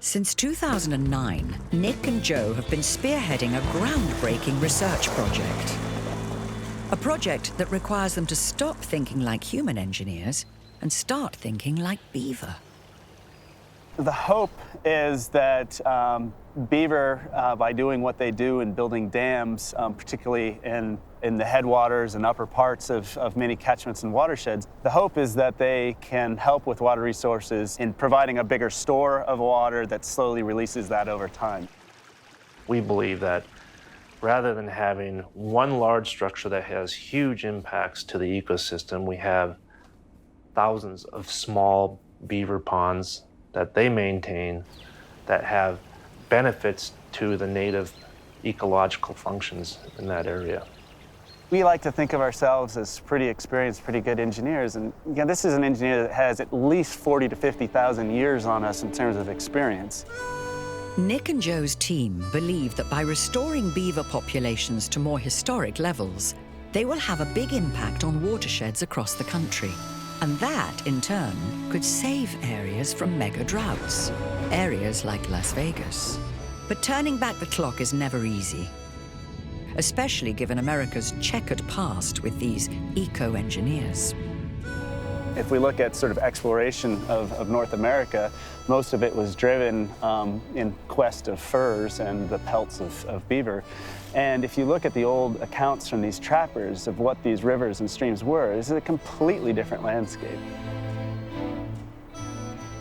Since 2009, Nick and Joe have been spearheading a groundbreaking research project. A project that requires them to stop thinking like human engineers and start thinking like beaver. The hope is that beaver, by doing what they do in building dams, particularly in the headwaters and upper parts of many catchments and watersheds, the hope is that they can help with water resources in providing a bigger store of water that slowly releases that over time. We believe that rather than having one large structure that has huge impacts to the ecosystem, we have thousands of small beaver ponds that they maintain that have benefits to the native ecological functions in that area. We like to think of ourselves as pretty experienced, pretty good engineers, and this is an engineer that has at least 40 to 50,000 years on us in terms of experience. Nick and Joe's team believe that by restoring beaver populations to more historic levels, they will have a big impact on watersheds across the country. And that, in turn, could save areas from mega droughts, areas like Las Vegas. But turning back the clock is never easy, especially given America's checkered past with these eco-engineers. If we look at sort of exploration of North America, most of it was driven in quest of furs and the pelts of beaver. And if you look at the old accounts from these trappers of what these rivers and streams were, this is a completely different landscape.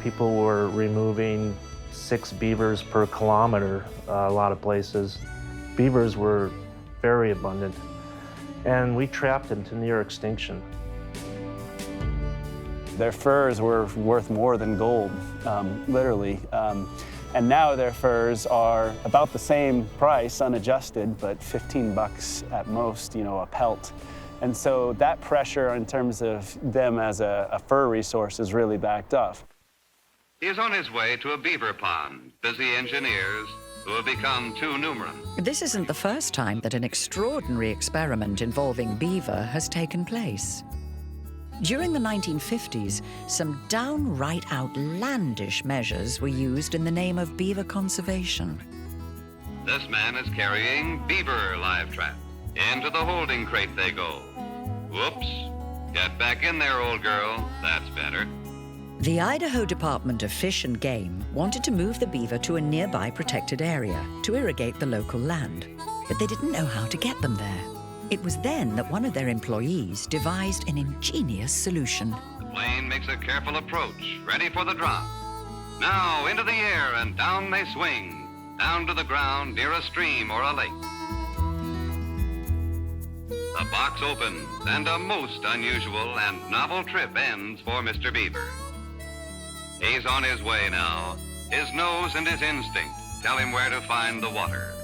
People were removing 6 beavers per kilometer, a lot of places. Beavers were very abundant, and we trapped them to near extinction. Their furs were worth more than gold, literally. And now their furs are about the same price, unadjusted, but 15 bucks at most, a pelt. And so that pressure in terms of them as a fur resource is really backed up. He is on his way to a beaver pond, busy engineers who have become too numerous. This isn't the first time that an extraordinary experiment involving beaver has taken place. During the 1950s, some downright outlandish measures were used in the name of beaver conservation. This man is carrying beaver live traps. Into the holding crate they go. Whoops. Get back in there, old girl. That's better. The Idaho Department of Fish and Game wanted to move the beaver to a nearby protected area to irrigate the local land, but they didn't know how to get them there. It was then that one of their employees devised an ingenious solution. The plane makes a careful approach, ready for the drop. Now into the air and down they swing, down to the ground near a stream or a lake. The box opens and a most unusual and novel trip ends for Mr. Beaver. He's on his way now. His nose and his instinct tell him where to find the water.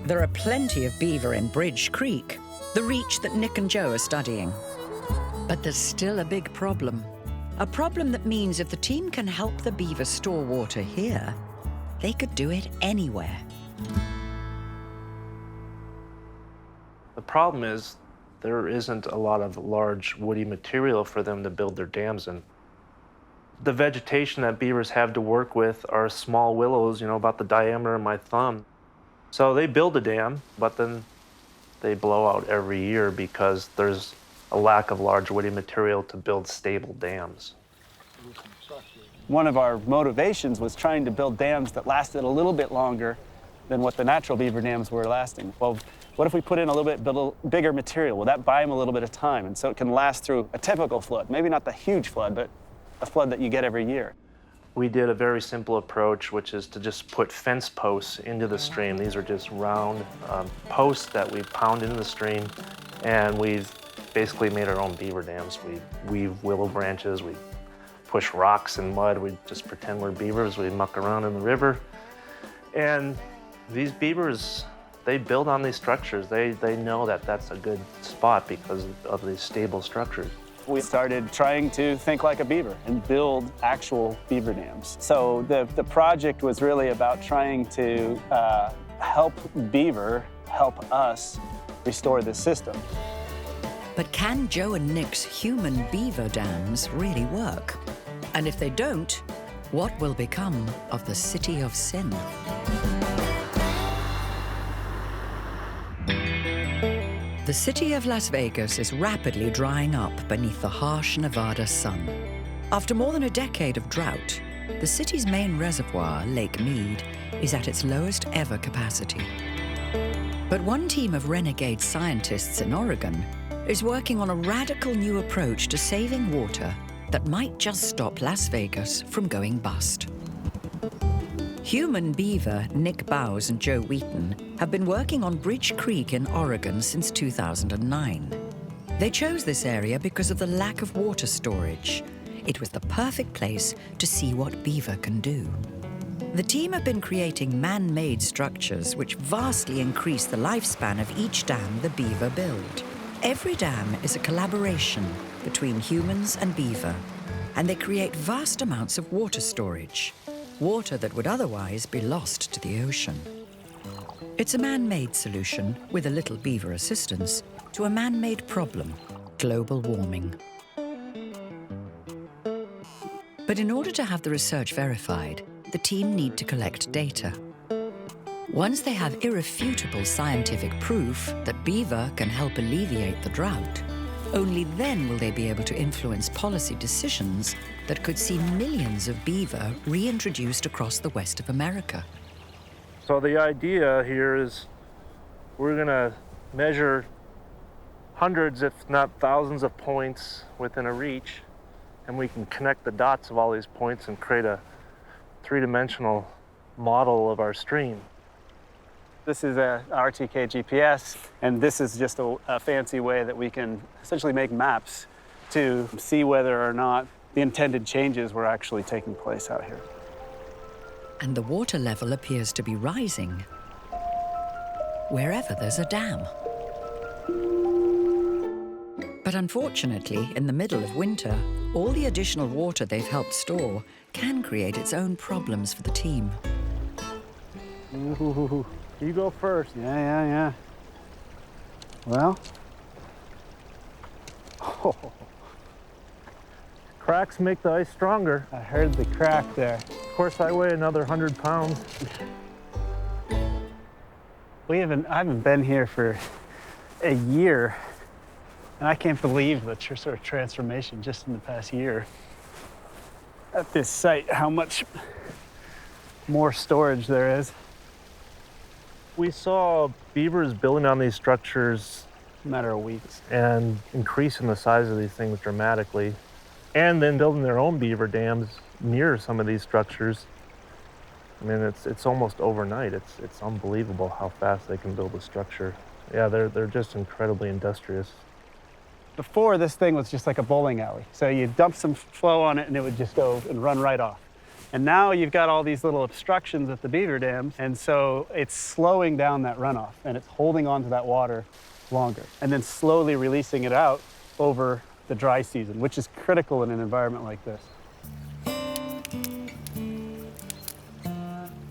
There are plenty of beaver in Bridge Creek, the reach that Nick and Joe are studying. But there's still a big problem. A problem that means if the team can help the beaver store water here, they could do it anywhere. The problem is there isn't a lot of large woody material for them to build their dams in. The vegetation that beavers have to work with are small willows, about the diameter of my thumb. So they build a dam, but then they blow out every year because there's a lack of large woody material to build stable dams. One of our motivations was trying to build dams that lasted a little bit longer than what the natural beaver dams were lasting. Well, what if we put in a little bit bigger material? Will that buy them a little bit of time? And so it can last through a typical flood, maybe not the huge flood, but a flood that you get every year. We did a very simple approach, which is to just put fence posts into the stream. These are just round posts that we pound into the stream, and we've basically made our own beaver dams. We weave willow branches, we push rocks and mud, we just pretend we're beavers, we muck around in the river. And these beavers, they build on these structures. They know that that's a good spot because of these stable structures. We started trying to think like a beaver and build actual beaver dams. So the project was really about trying to help beaver help us restore this system. But can Joe and Nick's human beaver dams really work? And if they don't, What will become of the City of Sin? The city of Las Vegas is rapidly drying up beneath the harsh Nevada sun. After more than a decade of drought, the city's main reservoir, Lake Mead, is at its lowest ever capacity. But one team of renegade scientists in Oregon is working on a radical new approach to saving water that might just stop Las Vegas from going bust. Human-beaver Nick Bowes and Joe Wheaton have been working on Bridge Creek in Oregon since 2009. They chose this area because of the lack of water storage. It was the perfect place to see what beaver can do. The team have been creating man-made structures which vastly increase the lifespan of each dam the beaver build. Every dam is a collaboration between humans and beaver, and they create vast amounts of water storage. Water that would otherwise be lost to the ocean. It's a man-made solution, with a little beaver assistance, to a man-made problem, global warming. But in order to have the research verified, the team need to collect data. Once they have irrefutable scientific proof that beaver can help alleviate the drought, only then will they be able to influence policy decisions that could see millions of beaver reintroduced across the west of America. So the idea here is we're going to measure hundreds, if not thousands, of points within a reach, and we can connect the dots of all these points and create a three-dimensional model of our stream. This is a RTK GPS, and this is just a fancy way that we can essentially make maps to see whether or not the intended changes were actually taking place out here. And the water level appears to be rising wherever there's a dam. But unfortunately, in the middle of winter, all the additional water they've helped store can create its own problems for the team. Ooh, you go first. Yeah. Well. Oh, Cracks make the ice stronger. I heard the crack there. Of course, I weigh another 100 pounds. I haven't been here for a year, and I can't believe the sort of transformation just in the past year at this site, how much more storage there is. We saw beavers building on these structures In a matter of weeks. and increasing the size of these things dramatically, and then building their own beaver dams near some of these structures. I mean, it's almost overnight. It's unbelievable how fast they can build a structure. Yeah, they're just incredibly industrious. Before, this thing was just like a bowling alley. So you dump some flow on it and it would just go and run right off. And now you've got all these little obstructions at the beaver dams, and so it's slowing down that runoff, and it's holding on to that water longer, and then slowly releasing it out over the dry season, which is critical in an environment like this.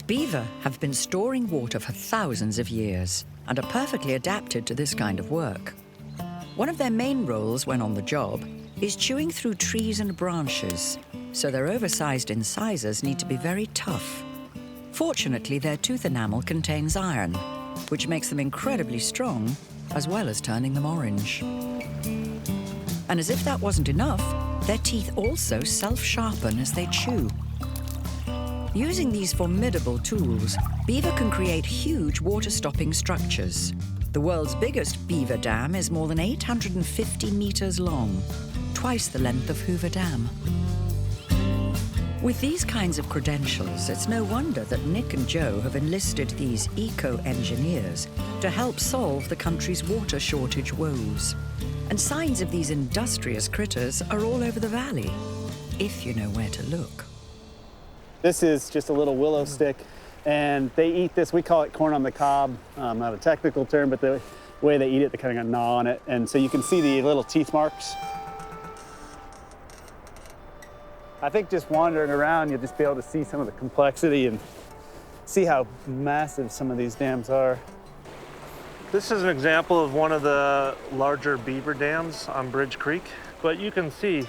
Beaver have been storing water for thousands of years and are perfectly adapted to this kind of work. One of their main roles when on the job is chewing through trees and branches, so their oversized incisors need to be very tough. Fortunately, their tooth enamel contains iron, which makes them incredibly strong, as well as turning them orange. And as if that wasn't enough, their teeth also self-sharpen as they chew. Using these formidable tools, beaver can create huge water-stopping structures. The world's biggest beaver dam is more than 850 meters long, twice the length of Hoover Dam. With these kinds of credentials, it's no wonder that Nick and Joe have enlisted these eco-engineers to help solve the country's water shortage woes. And signs of these industrious critters are all over the valley, if you know where to look. This is just a little willow stick, and they eat this. We call it corn on the cob. Not a technical term, but the way they eat it, they kind of gnaw on it. And so you can see the little teeth marks. I think just wandering around, you'll just be able to see some of the complexity and see how massive some of these dams are. This is an example of one of the larger beaver dams on Bridge Creek, but you can see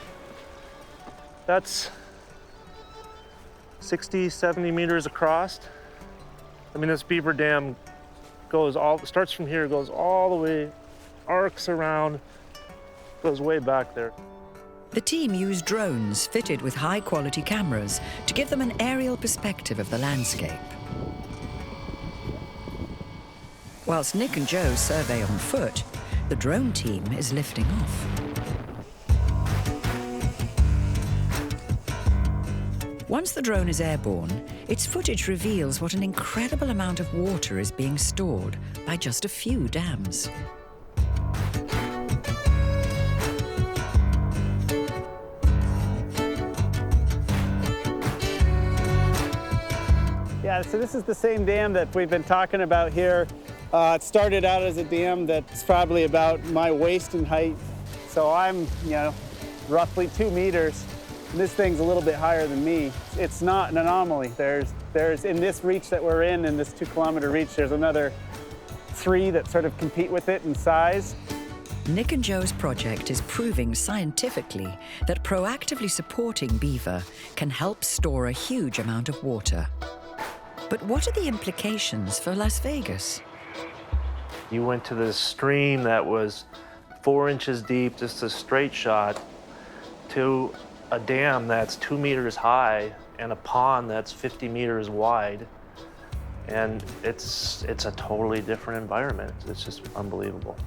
that's 60, 70 meters across. I mean, this beaver dam starts from here, goes all the way, arcs around, goes way back there. The team used drones fitted with high-quality cameras to give them an aerial perspective of the landscape. Whilst Nick and Joe survey on foot, the drone team is lifting off. Once the drone is airborne, its footage reveals what an incredible amount of water is being stored by just a few dams. Yeah, so this is the same dam that we've been talking about here. It started out as a dam that's probably about my waist in height. So I'm, roughly 2 meters. This thing's a little bit higher than me. It's not an anomaly. There's in this reach that we're in this 2-kilometer reach, there's another 3 that sort of compete with it in size. Nick and Joe's project is proving scientifically that proactively supporting beaver can help store a huge amount of water. But what are the implications for Las Vegas? You went to this stream that was 4 inches deep, just a straight shot, to a dam that's 2 meters high and a pond that's 50 meters wide. And it's a totally different environment. It's just unbelievable.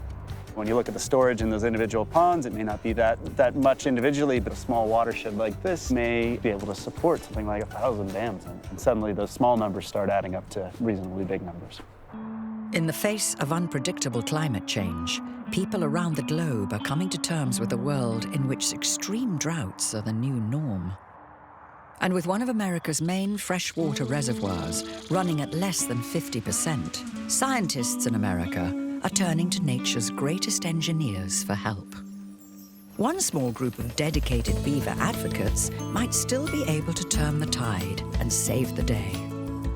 When you look at the storage in those individual ponds, it may not be that much individually, but a small watershed like this may be able to support something like 1,000 dams. And suddenly those small numbers start adding up to reasonably big numbers. In the face of unpredictable climate change, people around the globe are coming to terms with a world in which extreme droughts are the new norm. And with one of America's main freshwater reservoirs running at less than 50%, scientists in America are turning to nature's greatest engineers for help. One small group of dedicated beaver advocates might still be able to turn the tide and save the day.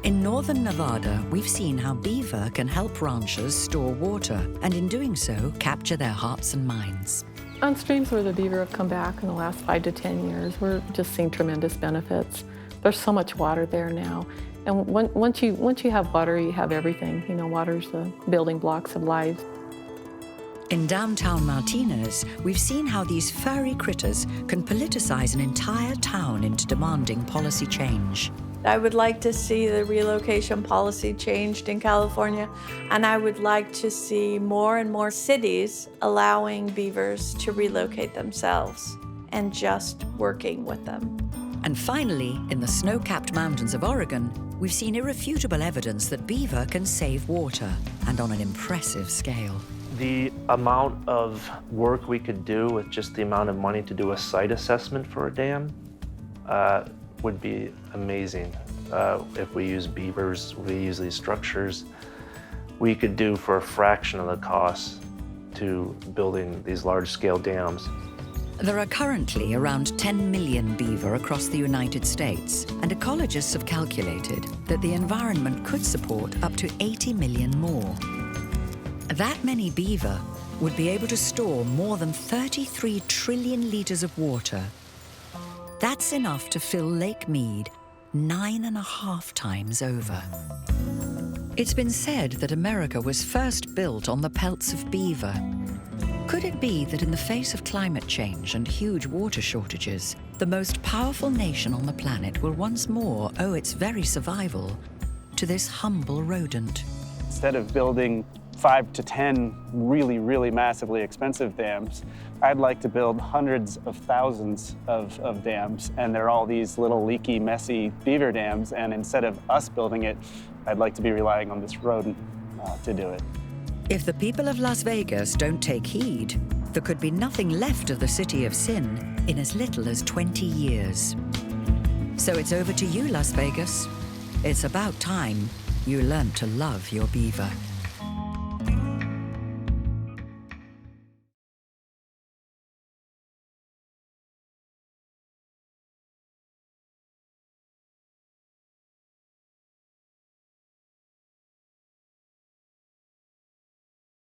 In northern Nevada, we've seen how beaver can help ranchers store water, and in doing so, capture their hearts and minds. On streams where the beaver have come back in the last 5 to 10 years, we're just seeing tremendous benefits. There's so much water there now. And once you have water, you have everything. Water's the building blocks of life. In downtown Martinez, we've seen how these furry critters can politicize an entire town into demanding policy change. I would like to see the relocation policy changed in California, and I would like to see more and more cities allowing beavers to relocate themselves and just working with them. And finally, in the snow-capped mountains of Oregon, we've seen irrefutable evidence that beaver can save water, and on an impressive scale. The amount of work we could do with just the amount of money to do a site assessment for a dam would be amazing. If we use beavers, we use these structures, we could do for a fraction of the cost to building these large-scale dams. There are currently around 10 million beaver across the United States, and ecologists have calculated that the environment could support up to 80 million more. That many beaver would be able to store more than 33 trillion liters of water. That's enough to fill Lake Mead 9.5 times over. It's been said that America was first built on the pelts of beaver. Could it be that in the face of climate change and huge water shortages, the most powerful nation on the planet will once more owe its very survival to this humble rodent? Instead of building 5 to 10 really, really massively expensive dams, I'd like to build hundreds of thousands of dams, and they're all these little leaky, messy beaver dams, and instead of us building it, I'd like to be relying on this rodent to do it. If the people of Las Vegas don't take heed, there could be nothing left of the city of sin in as little as 20 years. So it's over to you, Las Vegas. It's about time you learned to love your beaver.